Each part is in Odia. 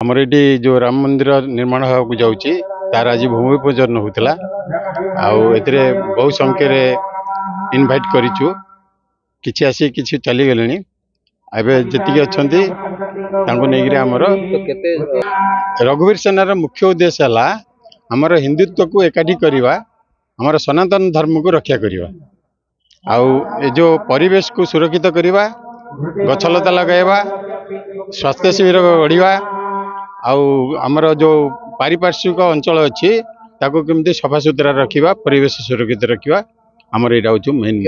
ଆମର ଏଠି ଯୋଉ ରାମ ମନ୍ଦିର ନିର୍ମାଣ ହେବାକୁ ଯାଉଛି ତାର ଆଜି ଭୂମି ପୂଜନ ହେଉଥିଲା। ଆଉ ଏଥିରେ ବହୁ ସଂଖ୍ୟାରେ ଇନଭାଇଟ୍ କରିଛୁ। କିଛି ଆସି କିଛି ଚାଲିଗଲେଣି। ଏବେ ଯେତିକି ଅଛନ୍ତି ତାଙ୍କୁ ନେଇକିରି ଆମର ରଘୁବୀର ସେନାର ମୁଖ୍ୟ ଉଦ୍ଦେଶ୍ୟ ହେଲା ଆମର ହିନ୍ଦୁତ୍ୱକୁ ଏକାଠି କରିବା, ଆମର ସନାତନ ଧର୍ମକୁ ରକ୍ଷା କରିବା, ଆଉ ଏ ଯେଉଁ ପରିବେଶକୁ ସୁରକ୍ଷିତ କରିବା, ଗଛଲତା ଲଗାଇବା, ସ୍ୱାସ୍ଥ୍ୟ ଶିବିର ଗଢ଼ିବା, ଆଉ ଆମର ଯେଉଁ ପାରିପାର୍ଶ୍ୱିକ ଅଞ୍ଚଳ ଅଛି ତାକୁ କେମିତି ସଫାସୁତୁରା ରଖିବା, ପରିବେଶ ସୁରକ୍ଷିତ ରଖିବା, ଆମର ଏଇଟା ହେଉଛି ମେନ୍।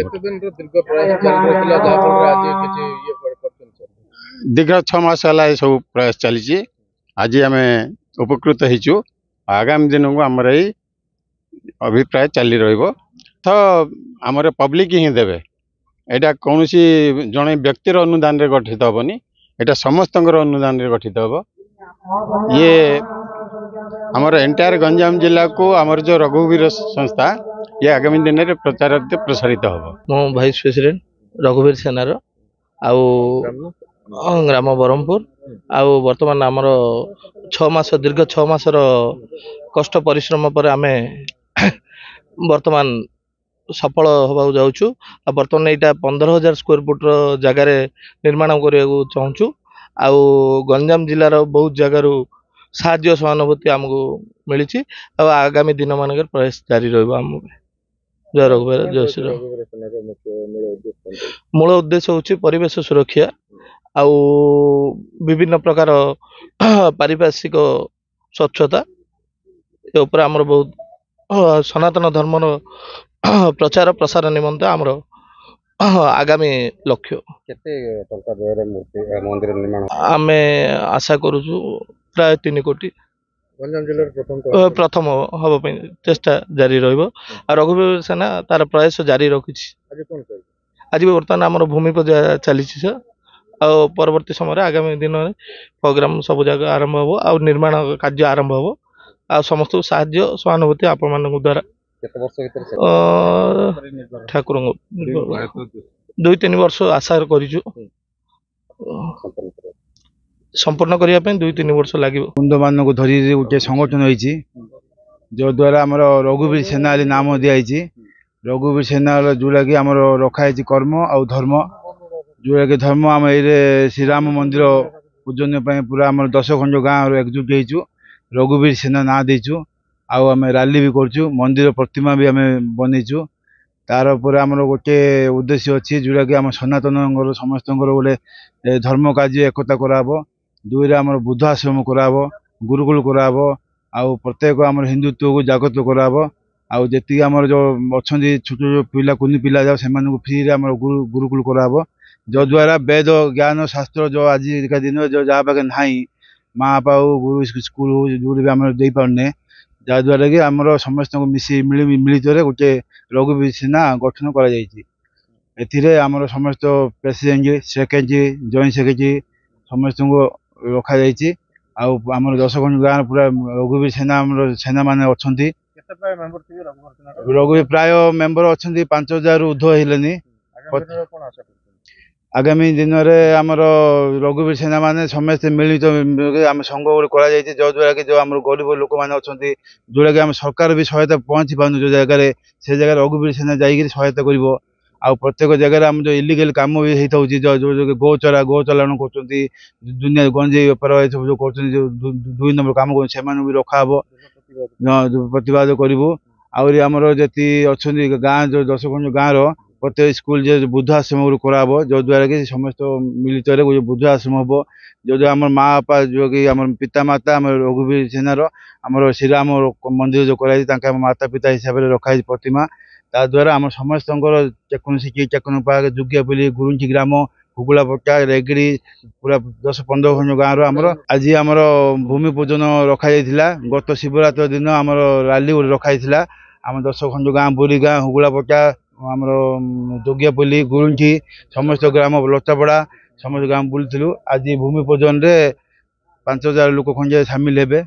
ଦୀର୍ଘ 6 ମାସ ହେଲା ଏସବୁ ପ୍ରୟାସ ଚାଲିଛି। ଆଜି ଆମେ ଉପକୃତ ହେଇଛୁ। ଆଗାମୀ ଦିନକୁ ଆମର ଏଇ ଅଭିପ୍ରାୟ ଚାଲି ରହିବ। ତ ଆମର ପବ୍ଲିକ୍ ହିଁ ଦେବେ। ଏଇଟା କୌଣସି ଜଣେ ବ୍ୟକ୍ତିର ଅନୁଦାନରେ ଗଠିତ ହେବନି, ଏଇଟା ସମସ୍ତଙ୍କର ଅନୁଦାନରେ ଗଠିତ ହେବ। ଇଏ ଆମର ଏଣ୍ଟାୟାର ଗଞ୍ଜାମ ଜିଲ୍ଲାକୁ ଆମର ଯେଉଁ ରଘୁବୀର ସଂସ୍ଥା ଇଏ ଆଗାମୀ ଦିନରେ ପ୍ରସାରିତ ହେବ। ମୁଁ ଭାଇସ୍ ପ୍ରେସିଡେଣ୍ଟ ରଘୁବୀର ସେନାର ଆଉ ଗ୍ରାମ ବ୍ରହ୍ମପୁର। ଆଉ ବର୍ତ୍ତମାନ ଆମର 6 ମାସ ଦୀର୍ଘ 6 ମାସର କଷ୍ଟ ପରିଶ୍ରମ ପରେ ଆମେ ବର୍ତ୍ତମାନ ସଫଳ ହେବାକୁ ଯାଉଛୁ। ଆଉ ବର୍ତ୍ତମାନ ଏଇଟା 15,000 ସ୍କୋୟାର ଫୁଟର ଜାଗାରେ ନିର୍ମାଣ କରିବାକୁ ଚାହୁଁଛୁ। ଆଉ ଗଞ୍ଜାମ ଜିଲ୍ଲାର ବହୁତ ଜାଗାରୁ ସାହାଯ୍ୟ ସହାନୁଭୂତି ଆମକୁ ମିଳିଛି। ଆଉ ଆଗାମୀ ଦିନମାନଙ୍କରେ ପ୍ରୟାସ ଜାରି ରହିବ। ଆମକୁ ଜୟ ରଘୁବୀର, ଜୟ ଶ୍ରୀରାମ। ମୂଳ ଉଦ୍ଦେଶ୍ୟ ହେଉଛି ପରିବେଶ ସୁରକ୍ଷା ଆଉ ବିଭିନ୍ନ ପ୍ରକାର ପାରିପାର୍ଶ୍ୱିକ ସ୍ୱଚ୍ଛତା। ଏ ଉପରେ ଆମର ବହୁତ ସନାତନ ଧର୍ମର ପ୍ରଚାର ପ୍ରସାର ନିମନ୍ତେ ଆମର ଆଗାମୀ ଲକ୍ଷ୍ୟ। କେତେ ଟଙ୍କା ବ୍ୟୟରେ ମନ୍ଦିର ନିର୍ମାଣ ଆମେ ଆଶା କରୁଛୁ ପ୍ରାୟ 3 କୋଟି। ଗଞ୍ଜାମ ଜିଲ୍ଲାର ପ୍ରଥମ ହବା ପାଇଁ ଚେଷ୍ଟା ଜାରି ରହିବ। ଆଉ ରଘୁବୀର ସେନା ତାର ପ୍ରୟାସ ଜାରି ରଖିଛି। ଆଜି ବର୍ତ୍ତମାନ ଆମର ଭୂମି ପୂଜା ଚାଲିଛି ସାର୍। ଆଉ ପରବର୍ତ୍ତୀ ସମୟରେ ଆଗାମୀ ଦିନରେ ପ୍ରୋଗ୍ରାମ ସବୁ ଜାଗା ଆରମ୍ଭ ହେବ ଆଉ ନିର୍ମାଣ କାର୍ଯ୍ୟ ଆରମ୍ଭ ହେବ। ଆଉ ସମସ୍ତଙ୍କୁ ସାହାଯ୍ୟ ସହାନୁଭୂତି ଆପଣମାନଙ୍କ ଦ୍ୱାରା ଠାକୁରଙ୍କ 2-3 ବର୍ଷ ଆଶା କରିଛୁ। ସମ୍ପୂର୍ଣ୍ଣ କରିବା ପାଇଁ 2-3 ବର୍ଷ ଲାଗିବ। ବୃନ୍ଦମାନଙ୍କୁ ଧରି ଗୋଟେ ସଂଗଠନ ହେଇଛି, ଯଦ୍ୱାରା ଆମର ରଘୁବୀର ସେନା ବୋଲି ନାମ ଦିଆଯାଇଛି। ରଘୁବୀର ସେନାର ଯେଉଁଟାକି ଆମର ରଖାହେଇଛି କର୍ମ ଆଉ ଧର୍ମ। ଯେଉଁଟାକି ଧର୍ମ ଆମ ଏଇରେ ଶ୍ରୀରାମ ମନ୍ଦିର ପୂଜନୀୟ ପାଇଁ ପୁରା ଆମର 10 ଖଣ୍ଡ ଗାଁରୁ ଏକଜୁଟ ହେଇଛୁ। ରଘୁବୀର ସେନା ନାଁ ଦେଇଛୁ। ଆଉ ଆମେ ରାଲି ବି କରୁଛୁ, ମନ୍ଦିର ପ୍ରତିମା ବି ଆମେ ବନେଇଛୁ। ତାର ଉପରେ ଆମର ଗୋଟେ ଉଦ୍ଦେଶ୍ୟ ଅଛି, ଯେଉଁଟାକି ଆମ ସନାତନଙ୍କର ସମସ୍ତଙ୍କର ଗୋଟେ ଧର୍ମ କାର୍ଯ୍ୟ ଏକତା କରାହେବ। 2ରେ ଆମର ବୁଦ୍ଧ ଆଶ୍ରମ କରାହେବ, ଗୁରୁକୁଳ କରାହେବ। ଆଉ ପ୍ରତ୍ୟେକ ଆମର ହିନ୍ଦୁତ୍ୱକୁ ଜାଗ୍ରତ କରାହେବ। ଆଉ ଯେତିକି ଆମର ଯେଉଁ ଅଛନ୍ତି ଛୋଟ ପିଲା କୁନି ପିଲା ଯାଉ ସେମାନଙ୍କୁ ଫ୍ରିରେ ଆମର ଗୁରୁକୁଳ କରାହେବ। ଯଦ୍ୱାରା ବେଦ ଜ୍ଞାନ ଶାସ୍ତ୍ର ଯେଉଁ ଆଜିକା ଦିନରେ ଯେଉଁ ଯାହା ପାଖେ ନାହିଁ, ମା ବାପା ହଉ ଗୁରୁ ସ୍କୁଲ ହଉ ଯେଉଁଠି ବି ଆମର ଦେଇପାରୁନେ, ଯାହାଦ୍ୱାରା କି ଆମର ସମସ୍ତଙ୍କୁ ମିଳିତରେ ଗୋଟେ ରଘୁବୀର ସେନା ଗଠନ କରାଯାଇଛି। ଏଥିରେ ଆମର ସମସ୍ତ ପ୍ରେସିଡେଣ୍ଟ, ସେକ୍ରେଟାରୀ, ଜଏଣ୍ଟ ସେକ୍ରେଟାରୀ ସମସ୍ତଙ୍କୁ ରଖାଯାଇଛି। ଆଉ ଆମର 10 ଖଣ୍ଡ ଗାଁର ପୁରା ରଘୁବୀର ସେନା ଆମର ସେନାମାନେ ଅଛନ୍ତି। ରଘୁବୀର ପ୍ରାୟ ମେମ୍ବର ଅଛନ୍ତି 5,000ରୁ ଉର୍ଦ୍ଧ୍ୱ ହେଲେନି। ଆଗାମୀ ଦିନରେ ଆମର ରଘୁବୀର ସେନା ମାନେ ସମସ୍ତେ ମିଳିତ ଆମ ସଂଘ ଗୋଟେ କରାଯାଇଛି, ଯଦ୍ୱାରା କି ଯେଉଁ ଆମର ଗରିବ ଲୋକମାନେ ଅଛନ୍ତି, ଯେଉଁଟାକି ଆମ ସରକାର ବି ସହାୟତା ପହଞ୍ଚି ପାରୁନି ଯେଉଁ ଜାଗାରେ, ସେ ଜାଗାରେ ରଘୁବୀର ସେନା ଯାଇକିରି ସହାୟତା କରିବ। ଆଉ ପ୍ରତ୍ୟେକ ଜାଗାରେ ଆମର ଯେଉଁ ଇଲିଗାଲ କାମ ବି ହେଇଥାଉଛି, ଯେଉଁ ଗୋ ଚାଲାଣ କରୁଛନ୍ତି, ଦୁନିଆ ଗଞ୍ଜେଇ ବେପାର ଏସବୁ ଯେଉଁ କରୁଛନ୍ତି, ଯେଉଁ 2 ନମ୍ବର କାମ କରୁଛନ୍ତି, ସେମାନଙ୍କୁ ବି ରଖାହେବ, ପ୍ରତିବାଦ କରିବୁ। ଆହୁରି ଆମର ଯେତିକି ଅଛନ୍ତି ଗାଁ, ଯେଉଁ 10 ଖଣ୍ଡ ଗାଁର ପ୍ରତ୍ୟେକ ସ୍କୁଲ ଯେ ବୁଦ୍ଧ ଆଶ୍ରମ କରାହେବ, ଯଦ୍ୱାରା କି ସମସ୍ତ ମିଳିତରେ ଗୋଟେ ବୁଦ୍ଧ ଆଶ୍ରମ ହେବ। ଯଦ୍ୱାରା ଆମର ମା ବାପା ଯେଉଁକି ଆମର ପିତା ମାତା ଆମର ରଘୁବୀର ସେନାର ଆମର ଶ୍ରୀରାମ ମନ୍ଦିର ଯେଉଁ କରାଯାଇଛି, ତାଙ୍କ ଆମ ମାତା ପିତା ହିସାବରେ ରଖାଯାଇଛି ପ୍ରତିମା। ତାଦ୍ୱାରା ଆମର ସମସ୍ତଙ୍କର ଯେକୌଣସି କିଏ ଚାକନ ପାଗ ଯୁଗିଆପଲ୍ଲୀ, ଗୁରୁଞ୍ଜି ଗ୍ରାମ, ହୁଗୁଳାପଟା, ରେଗଡ଼ି ପୁରା 10-15 ଖଣ୍ଡ ଗାଁର ଆମର ଆଜି ଆମର ଭୂମି ପୂଜନ ରଖାଯାଇଥିଲା। ଗତ ଶିବରାତ୍ରି ଦିନ ଆମର ରାଲି ଗୋଟେ ରଖାଯାଇଥିଲା। ଆମ 10 ଖଣ୍ଡ ଗାଁ, ବୁରୀ ଗାଁ, ହୁଗୁଳାପଟା, ଆମର ଯୋଗିଆପଲ୍ଲୀ, ଗୁରୁଞ୍ଜି ସମସ୍ତ ଗ୍ରାମ, ଲତାପଡ଼ା ସମସ୍ତ ଗ୍ରାମ ବୁଲିଥିଲୁ। ଆଜି ଭୂମି ପୂଜନରେ 5,000 ଲୋକ ଖଣ୍ଡେ ସାମିଲ ହେବେ।